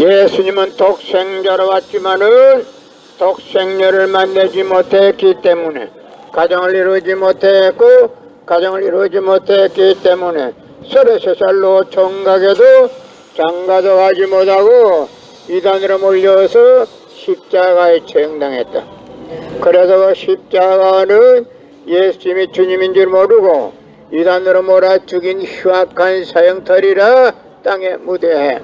예수님은 독생자로 왔지만은 독생녀를 만나지 못했기 때문에 가정을 이루지 못했고 가정을 이루지 못했기 때문에 33살로 총각에도 장가도 가지 못하고 이단으로 몰려서 십자가에 처형당했다. 그래서 그 십자가는 예수님이 주님인 줄 모르고 이단으로 몰아 죽인 흉악한 사형터리라 땅에 무대해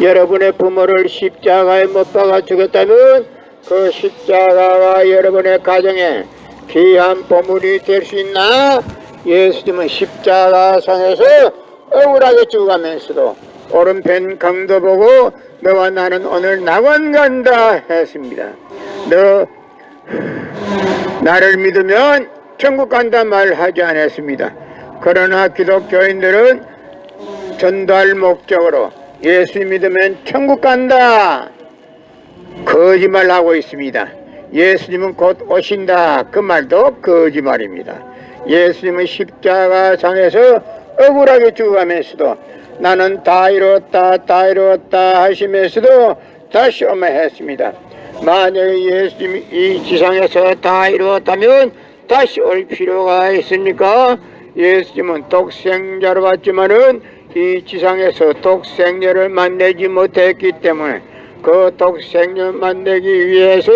여러분의 부모를 십자가에 못 박아 죽였다면 그 십자가가 여러분의 가정에 귀한 보물이 될 수 있나? 예수님은 십자가상에서 억울하게 죽어가면서도 오른편 강도 보고 너와 나는 오늘 낙원 간다 했습니다. 너 나를 믿으면 천국 간다 말하지 않았습니다. 그러나 기독교인들은 전도할 목적으로 예수 믿으면 천국 간다 거짓말하고 있습니다. 예수님은 곧 오신다 그 말도 거짓말입니다. 예수님은 십자가상에서 억울하게 죽어가면서도 나는 다 이루었다 하시면서도 다시 오마 했습니다. 만약에 예수님이 이 지상에서 다 이루었다면 다시 올 필요가 있습니까? 예수님은 독생자로 왔지만은 이 지상에서 독생녀를 만나지 못했기 때문에 그 독생녀 만나기 위해서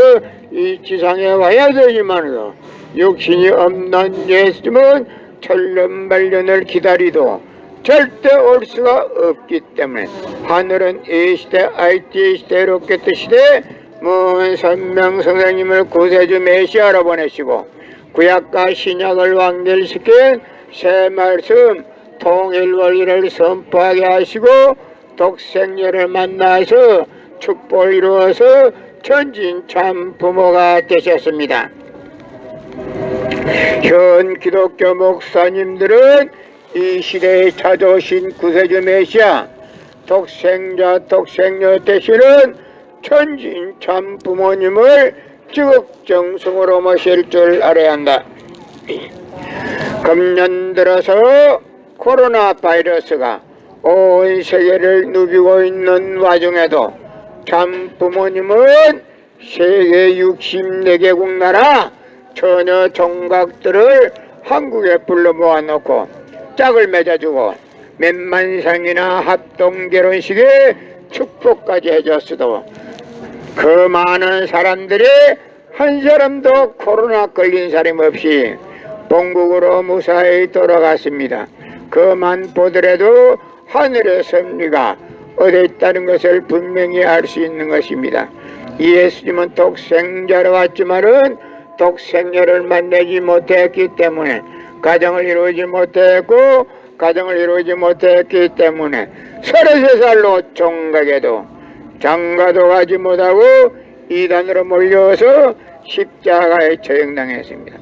이 지상에 와야 되지만은 육신이 없는 예수님은 천년만년을 기다리도 절대 올 수가 없기 때문에 하늘은 이 시대 IT 시대 로켓 시대 먼 선명 선생님을 구세주 메시아로 보내시고 구약과 신약을 완결시킨 새 말씀 통일 원리를 선포하게 하시고 독생녀를 만나서 축복을 이루어서 전진 참 부모가 되셨습니다. 현 기독교 목사님들은 이 시대에 찾아오신 구세주 메시아 독생자 독생녀 되시는 천진 참 부모님을 지극정성으로 모실 줄 알아야 한다. 금년 들어서 코로나 바이러스가 온 세계를 누비고 있는 와중에도 참 부모님은 세계 64개국 나라 처녀 총각들을 한국에 불러 모아놓고 짝을 맺어주고 몇만상이나 합동 결혼식에 축복까지 해줬어도 그 많은 사람들이 한 사람도 코로나 걸린 사람 없이 본국으로 무사히 돌아갔습니다. 그만 보더라도 하늘의 섭리가 어디 있다는 것을 분명히 알 수 있는 것입니다. 예수님은 독생자로 왔지만은 독생녀를 만나지 못했기 때문에 가정을 이루지 못했고 가정을 이루지 못했기 때문에 33살로 총각에도 장가도 가지 못하고 이단으로 몰려서 십자가에 처형당했습니다.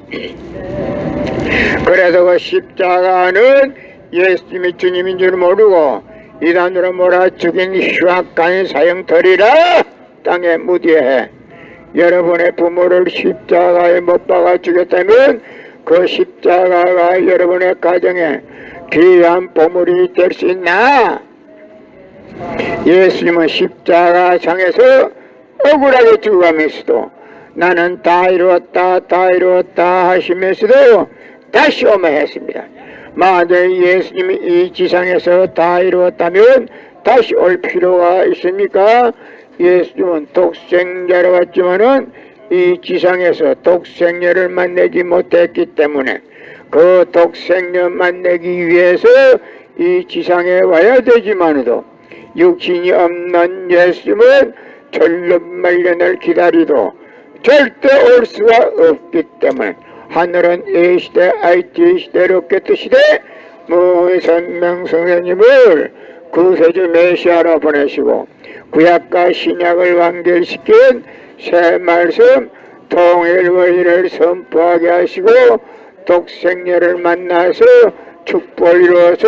그래서 그 십자가는 예수님이 주님인 줄 모르고 이단으로 몰아 죽인 흉악한 사형터리라 땅에 무디해 여러분의 부모를 십자가에 못 박아 죽였다면 그 십자가가 여러분의 가정에 귀한 보물이 될 수 있나? 예수님은 십자가상에서 억울하게 죽어가면서도 나는 다 이루었다 하시면서도 다시 오마 했습니다. 만약 예수님이 이 지상에서 다 이루었다면 다시 올 필요가 있습니까? 예수님은 독생자로 왔지만은 이 지상에서 독생녀를 만나지 못했기 때문에 그 독생녀 만나기 위해서 이 지상에 와야 되지만도 육신이 없는 예수님은 천년만년을 기다리도 절대 올 수가 없기 때문에 하늘은 이 시대 IT 시대 로켓 시대 먼 선명 선생님을 구세주 메시아로 보내시고 구약과 신약을 완결시킨 새 말씀 통일 원리를 선포하게 하시고 독생녀를 만나서 축복을 이루어서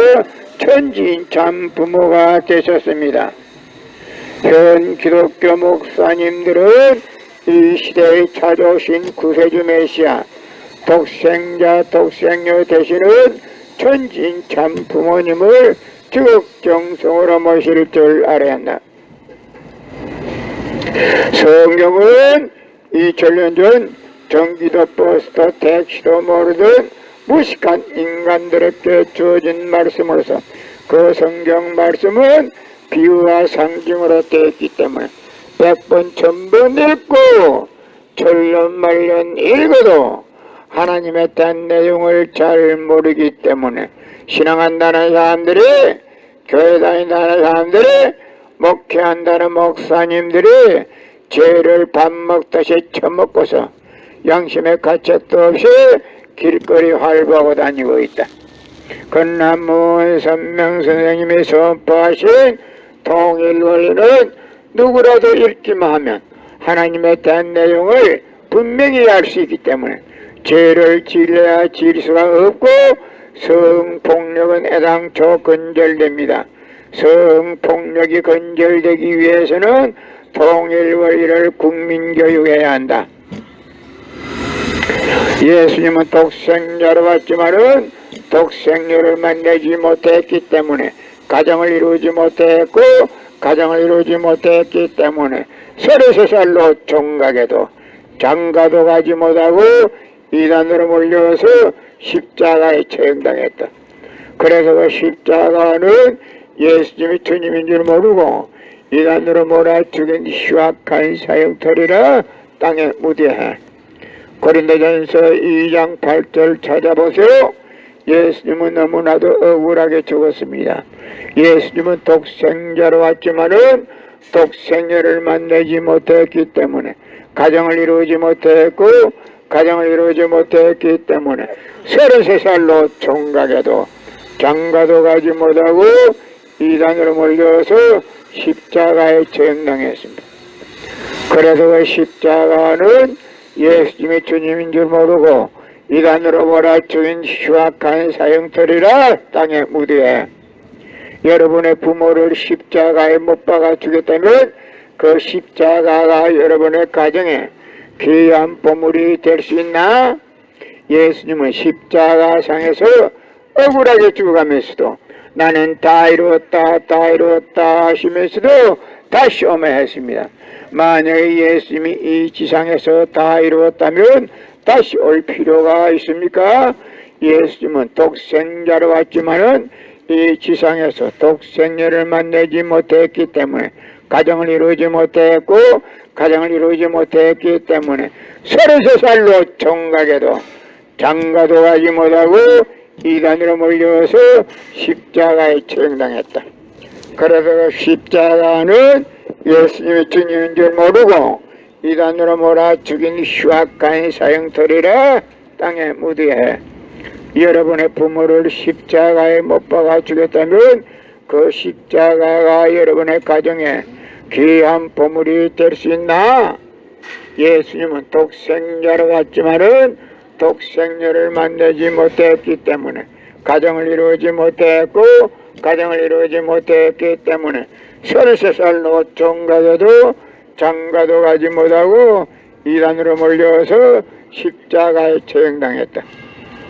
천진 참 부모가 되셨습니다. 현 기독교 목사님들은 이 시대에 찾아오신 구세주 메시아 독생자 독생녀 되시는 천진 참 부모님을 지극정성으로 모실 줄 알아야 한다. 성경은 2000년 전 전기도 버스도 택시도 모르던 무식한 인간들에게 주어진 말씀으로서 그 성경 말씀은 비유와 상징으로 되어 있기 때문에 100번 1000번 읽고 절년말년 읽어도 하나님에 대한 내용을 잘 모르기 때문에 신앙한다는 사람들이, 교회 다닌다는 사람들이, 목회한다는 목사님들이 죄를 밥 먹듯이 처먹고서 양심의 가책도 없이 길거리 활보하고 다니고 있다. 그러나 문선명 선생님이 선포하신 통일원리는 누구라도 읽기만 하면 하나님에 대한 내용을 분명히 알 수 있기 때문에 죄를 지려야 질 수가 없고 성폭력은 애당초 건절됩니다. 성폭력이 건절되기 위해서는 통일원리를 국민교육해야 한다. 예수님은 독생자로 왔지만은 독생녀를 만나지 못했기 때문에 가정을 이루지 못했고 가정을 이루지 못했기 때문에 33살로 총각에도 장가도 가지 못하고 이단으로 몰려서 십자가에 처형당했다. 그래서 그 십자가는 예수님이 주님인 줄 모르고 이단으로 몰아 죽인 흉악한 사형터리라 땅에 묻어해. 고린도전서 2장 8절 찾아보세요. 예수님은 너무나도 억울하게 죽었습니다. 예수님은 독생자로 왔지만은 독생녀를 만나지 못했기 때문에 가정을 이루지 못했고 가정을 이루지 못했기 때문에 33살로 총각에도 장가도 가지 못하고 이단으로 몰려서 십자가에 처형당했습니다. 그래서 그 십자가는 예수님이 주님인 줄 모르고 이단으로 몰아죽인 흉악한 사형터리라 땅에 묻어해. 여러분의 부모를 십자가에 못 박아 죽였다면 그 십자가가 여러분의 가정에 귀한 보물이 될 수 있나? 예수님은 십자가상에서 억울하게 죽어가면서도 나는 다 이루었다 하시면서도 다시 오매했습니다. 만약에 예수님이 이 지상에서 다 이루었다면 다시 올 필요가 있습니까? 예수님은 독생자로 왔지만은 이 지상에서 독생녀를 만나지 못했기 때문에 가정을 이루지 못했고 가정을 이루지 못했기 때문에 33살로 총각에도 장가도 가지 못하고 이단으로 몰려서 십자가에 처형당했다. 그래서 그 십자가는 예수님이 주님인 줄 모르고 이단으로 몰아 죽인 흉악한 사형터리라 땅에 묻어해. 여러분의 부모를 십자가에 못 박아 죽였다면 그 십자가가 여러분의 가정에 귀한 보물이 될 수 있나? 예수님은 독생자로 왔지만은 독생녀를 만나지 못했기 때문에 가정을 이루지 못했고 가정을 이루지 못했기 때문에 33살로 총각에도 장가도 가지 못하고 이단으로 몰려서 십자가에 처형당했다.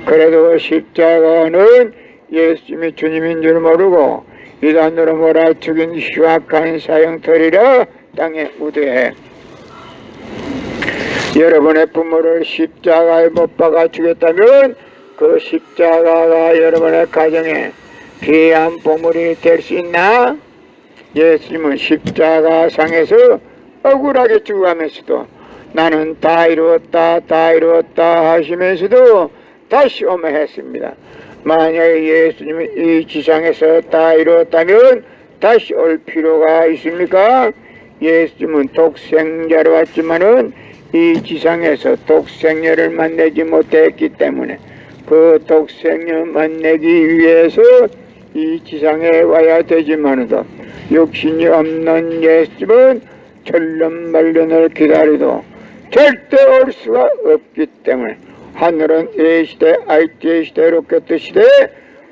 그래도 십자가는 예수님이 주님인 줄 모르고 이단으로 몰아 죽인 흉악한 사형터리라 땅에 묻어해. 여러분의 부모를 십자가에 못 박아 죽였다면 그 십자가가 여러분의 가정에 귀한 보물이 될 수 있나? 예수님은 십자가상에서 억울하게 죽어가면서도 나는 다 이루었다 하시면서도 다시 오매했습니다. 만약에 예수님이 이 지상에서 다 이루었다면 다시 올 필요가 있습니까? 예수님은 독생자로 왔지만은 이 지상에서 독생녀를 만나지 못했기 때문에 그 독생녀 만나기 위해서 이 지상에 와야 되지만도 육신이 없는 예수님은 천년만년을 기다리도 절대 올 수가 없기 때문에 하늘은 A시대, IT 시대, 로켓 시대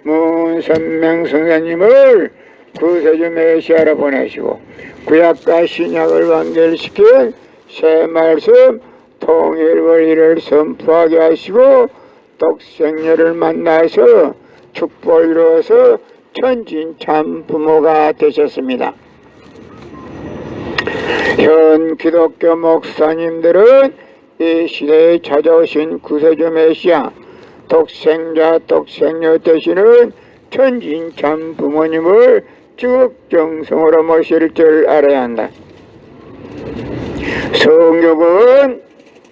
문선명 선생님을 구세주 메시아로 보내시고 구약과 신약을 완결시킨 새 말씀 통일원리를 선포하게 하시고 독생녀를 만나서 축복을 이루어서 천진참 부모가 되셨습니다. 현 기독교 목사님들은 이 시대에 찾아오신 구세주 메시아 독생자 독생녀 되시는 천진참 부모님을 지극정성으로 모실 줄 알아야 한다. 성경은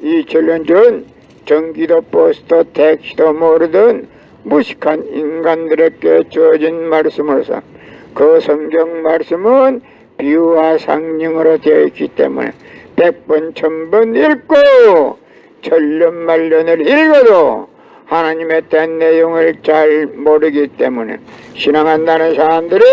2000년 전 전기도 버스도 택시도 모르던 무식한 인간들에게 주어진 말씀으로서 그 성경 말씀은 비유와 상징으로 되어 있기 때문에 100번 1000번 읽고 천년만년을 읽어도 하나님의 된 내용을 잘 모르기 때문에 신앙한다는 사람들이,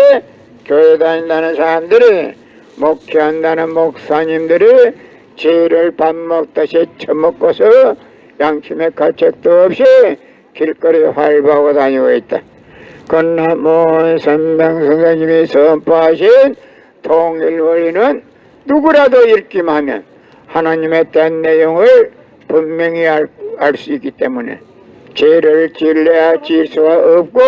교회 다닌다는 사람들이, 목회한다는 목사님들이 죄를 밥 먹듯이 처먹고서 양심의 가책도 없이 길거리에 활보하고 다니고 있다. 그러나 모은 선명 선생님이 선포하신 통일원리는 누구라도 읽기만 하면 하나님의 된 내용을 분명히 알 수 있기 때문에 죄를 지으려야 지을 수가 없고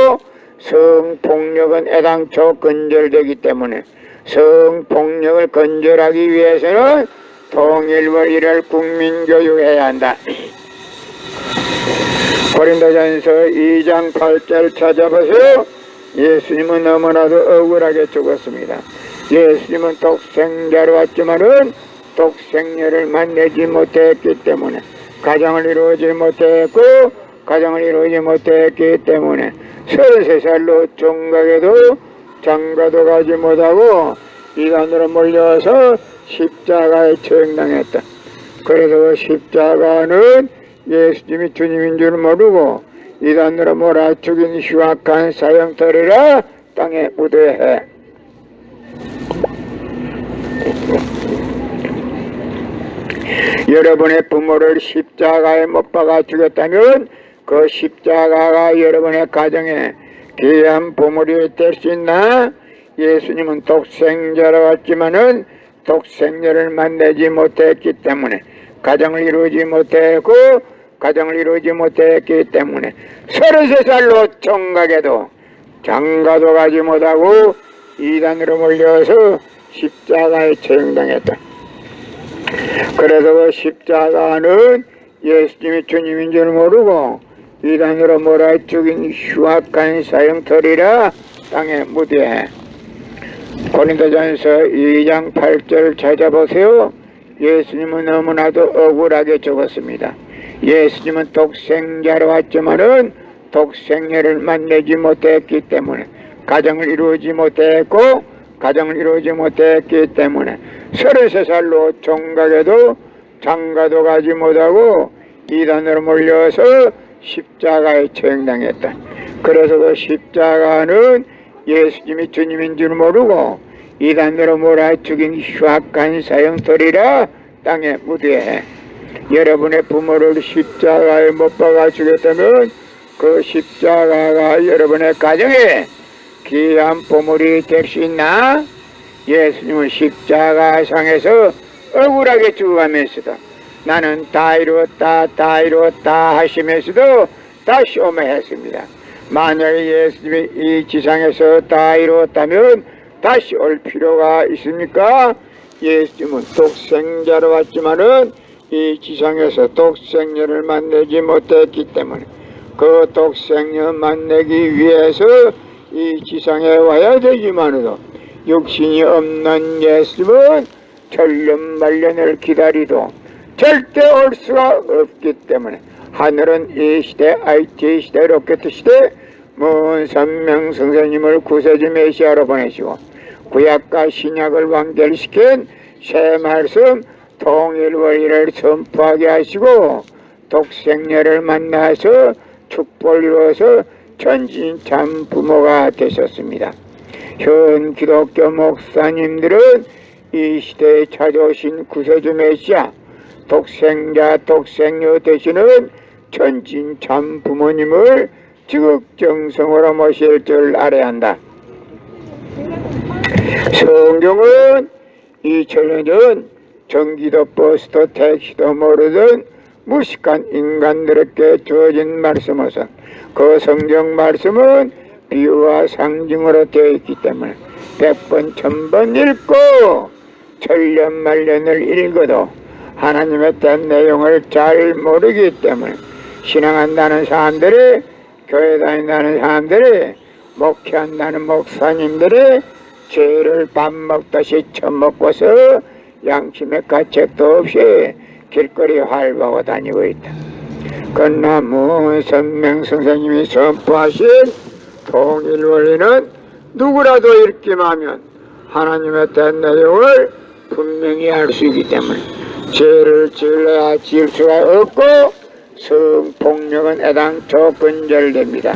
성폭력은 애당초 건절되기 때문에 성폭력을 건절하기 위해서는 통일원리를 국민교육해야 한다. 고린도전서 2장 8절 찾아보세요. 예수님은 너무나도 억울하게 죽었습니다. 예수님은 독생자로 왔지만은 독생녀를 만나지 못했기 때문에 가정을 이루지 못했고 가정을 이루지 못했기 때문에 33살로 종각에도 장가도 가지 못하고 이단으로 몰려서 십자가에 처형당했다. 그래서 십자가는 예수님이 주님인 줄 모르고 이단으로 몰아 죽인 흉악한 사형터리라 땅에 묻어야 해. 여러분의 부모를 십자가에 못 박아 죽였다면 그 십자가가 여러분의 가정에 귀한 보물이 될 수 있나? 예수님은 독생자로 왔지만은 독생자를 만나지 못했기 때문에 가정을 이루지 못했고 가정을 이루지 못했기 때문에 33살로 총각에도 장가도 가지 못하고 이단으로 몰려서 십자가에 처형당했다. 그래서 그 십자가는 예수님이 주님인 줄 모르고 이단으로 몰아 죽인 흉악한 사형터리라 땅에 묻어야 해. 고린도전서 2장 8절 찾아보세요. 예수님은 너무나도 억울하게 죽었습니다. 예수님은 독생자로 왔지만은 독생녀를 만나지 못했기 때문에 가정을 이루지 못했고 가정을 이루지 못했기 때문에 33살로 총각에도 장가도 가지 못하고 이단으로 몰려서 십자가에 처형당했다. 그래서 그 십자가는 예수님이 주님인 줄 모르고 이단으로 몰아 죽인 흉악한 사형터리라 땅에 묻어야 해. 여러분의 부모를 십자가에 못 박아 죽였다면 그 십자가가 여러분의 가정에 귀한 보물이 될 수 있나? 예수님은 십자가상에서 억울하게 죽어가면서도 나는 다 이루었다 하시면서도 다시 오매했습니다. 만약에 예수님이 이 지상에서 다 이루었다면 다시 올 필요가 있습니까? 예수님은 독생자로 왔지만은 이 지상에서 독생녀를 만나지 못했기 때문에 그 독생녀 만나기 위해서 이 지상에 와야 되지만은 육신이 없는 예수님은 천년만년을 기다리도 절대 올 수가 없기 때문에 하늘은 이 시대 IT 시대 로켓 시대 먼 선명 선생님을 구세주 메시아로 보내시고 구약과 신약을 완결시킨 새 말씀 통일원리를 선포하게 하시고 독생녀를 만나서 축복을 이루어서 천진참 부모가 되셨습니다. 현 기독교 목사님들은 이 시대에 찾아오신 구세주 메시아 독생자 독생녀 되시는 천진참 부모님을 지극정성으로 모실 줄 알아야 한다. 성경은 2000년 전 전기도 버스도 택시도 모르던 무식한 인간들에게 주어진 말씀으로서 그 성경 말씀은 비유와 상징으로 되어 있기 때문에 100번 1000번 읽고 천년만년을 읽어도 하나님의 뜻 내용을 잘 모르기 때문에 신앙한다는 사람들이, 교회 다닌다는 사람들이, 목회한다는 목사님들이 죄를 밥 먹듯이 처먹고서 양심의 가책도 없이 길거리 활보하고 다니고 있다. 그러나 무선명 선생님이 선포하신 통일 원리는 누구라도 읽기만 하나님의 뜻 내용을 분명히 알 수 있기 때문에 죄를 지을래야 지을 수가 없고, 성폭력은 애당초 근절됩니다.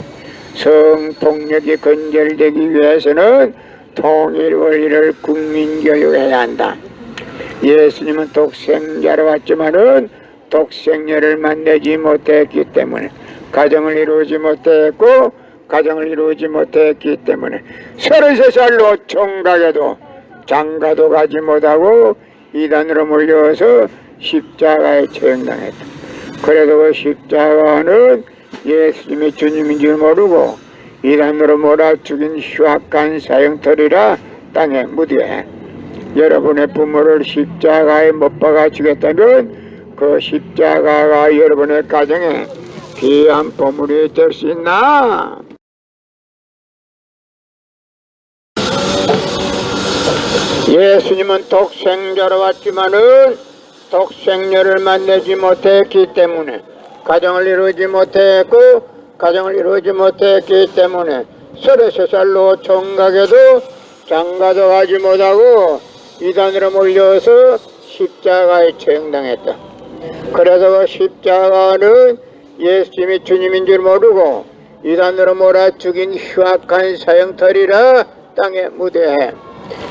성폭력이 근절되기 위해서는 통일 원리를 국민교육해야 한다. 예수님은 독생자로 왔지만은 독생녀를 만나지 못했기 때문에, 가정을 이루지 못했고 가정을 이루지 못했기 때문에 33살로 총각에도 장가도 가지 못하고 이단으로 몰려서 십자가에 처형당했다. 그래도 그 십자가는 예수님이 주님인 줄 모르고 이단으로 몰아 죽인 흉악한 사형터리라 땅에 묻어야. 여러분의 부모를 십자가에 못 박아 죽였다면 그 십자가가 여러분의 가정에 귀한 보물이 될 수 있나? 예수님은 독생자로 왔지만은 독생녀를 만나지 못했기 때문에, 가정을 이루지 못했고 가정을 이루지 못했기 때문에 33살로 총각에도 장가도 가지 못하고 이단으로 몰려서 십자가에 처형당했다. 그래서 그 십자가는 예수님이 주님인 줄 모르고 이단으로 몰아 죽인 흉악한 사형터리라 땅에 묻어야.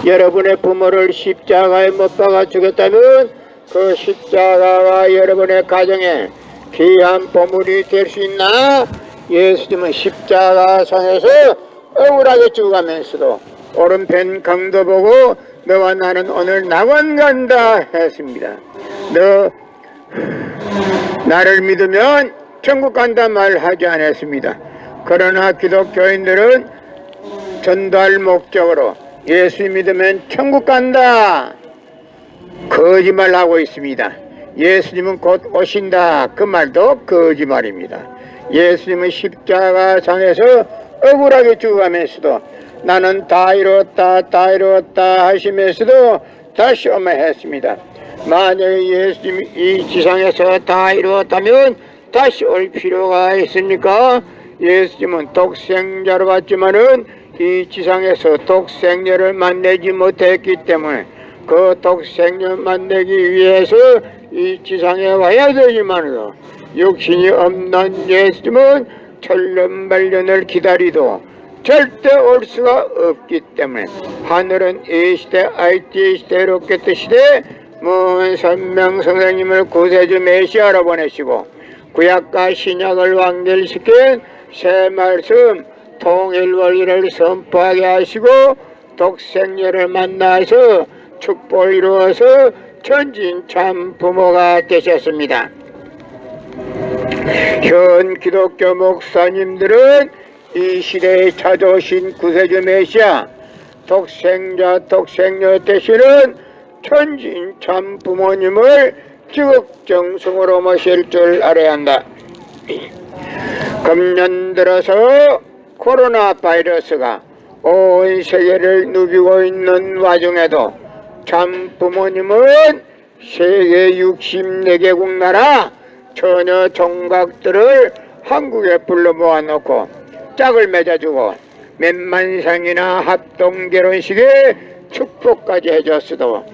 여러분의 부모를 십자가에 못 박아 죽였다면 그 십자가가 여러분의 가정에 귀한 보물이 될 수 있나? 예수님은 십자가상에서 억울하게 죽어가면서도 오른편 강도 보고 너와 나는 오늘 낙원 간다 했습니다. 너 나를 믿으면 천국 간다 말하지 않았습니다. 그러나 기독교인들은 전도할 목적으로 예수 믿으면 천국 간다 거짓말하고 있습니다. 예수님은 곧 오신다 그 말도 거짓말입니다. 예수님은 십자가상에서 억울하게 죽어가면서도 나는 다 이루었다 하시면서도 다시 오마 했습니다. 만약에 예수님이 이 지상에서 다 이루었다면 다시 올 필요가 있습니까? 예수님은 독생자로 왔지만은 이 지상에서 독생녀를 만나지 못했기 때문에 그 독생녀를 만나기 위해서 이 지상에 와야 되지만은 육신이 없는 예수님은 천년만년을 기다리도 절대 올 수가 없기 때문에 하늘은 이 시대 IT 시대 로켓 시대 문선명 선생님을 구세주 메시아로 보내시고 구약과 신약을 완결시킨 새 말씀 통일 원리를 선포하게 하시고 독생녀를 만나서 축복을 이루어서 전진 참 부모가 되셨습니다. 현 기독교 목사님들은 이 시대에 찾아오신 구세주 메시아 독생자 독생녀 되시는 천진 참 부모님을 지극정성으로 모실 줄 알아야 한다. 금년 들어서 코로나 바이러스가 온 세계를 누비고 있는 와중에도 참 부모님은 세계 64개국 나라 처녀 총각들을 한국에 불러 모아놓고 짝을 맺어주고 몇만상이나 합동결혼식에 축복까지 해줬어도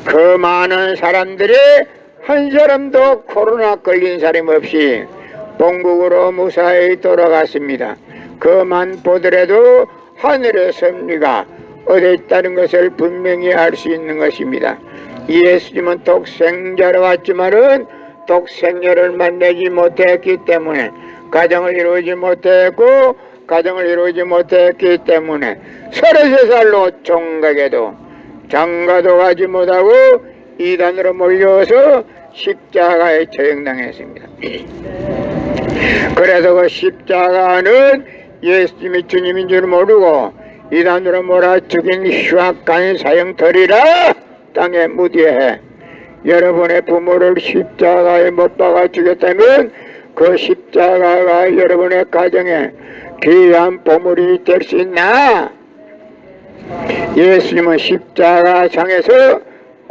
그 많은 사람들이 한 사람도 코로나 걸린 사람 없이 본국으로 무사히 돌아갔습니다. 그만 보더라도 하늘의 섭리가 어디 있다는 것을 분명히 알 수 있는 것입니다. 예수님은 독생자로 왔지만은 독생녀를 만나지 못했기 때문에 가정을 이루지 못했고 가정을 이루지 못했기 때문에 33살로 총각에도 장가도 가지 못하고 이단으로 몰려서 십자가에 처형당했습니다. 그래서 그 십자가는 예수님이 주님인 줄 모르고 이단으로 몰아 죽인 흉악한 사형터리라 땅에 묻어해. 여러분의 부모를 십자가에 못 박아 죽였다면 그 십자가가 여러분의 가정에 귀한 보물이 될 수 있나? 예수님은 십자가상에서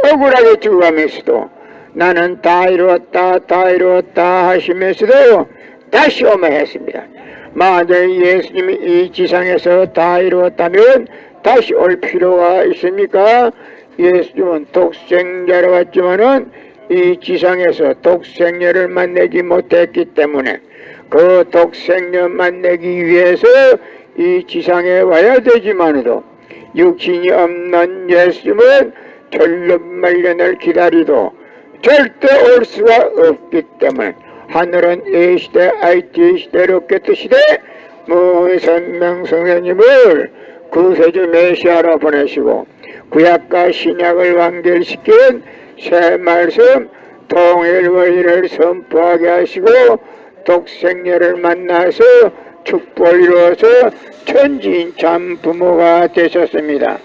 억울하게 죽어가면서도 나는 다 이루었다 다 이루었다 하시면서도 다시 오면 했습니다. 만약 예수님이 이 지상에서 다 이루었다면 다시 올 필요가 있습니까? 예수님은 독생자로 왔지만은 이 지상에서 독생녀를 만나지 못했기 때문에 그 독생녀 만나기 위해서 이 지상에 와야 되지만도 육신이 없는 예수님은 절로 말년을 기다리도 절대 올 수가 없기 때문에 하늘은 이 시대 IT 시대로 깨뜨시되 무선명 성령님을 구세주 메시아로 보내시고 구약과 신약을 완결시킨 새 말씀 통일 원리를 선포하게 하시고 독생녀를 만나서 축복을 이루어서 천지인 참 부모가 되셨습니다.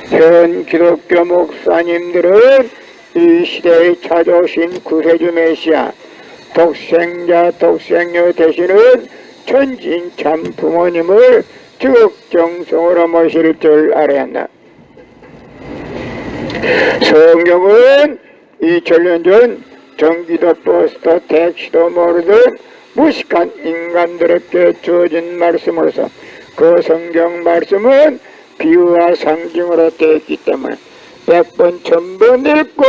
현 기독교 목사님들은 이 시대에 찾아오신 구세주 메시아 독생자 독생녀 되시는 천지인 참 부모님을 적정성으로 모실 줄 알아야 한다. 성경은 2000년 전 전기도 버스도 택시도 모르던 무식한 인간들에게 주어진 말씀으로서 그 성경 말씀은 비유와 상징으로 되어 있기 때문에 100번 1000번 읽고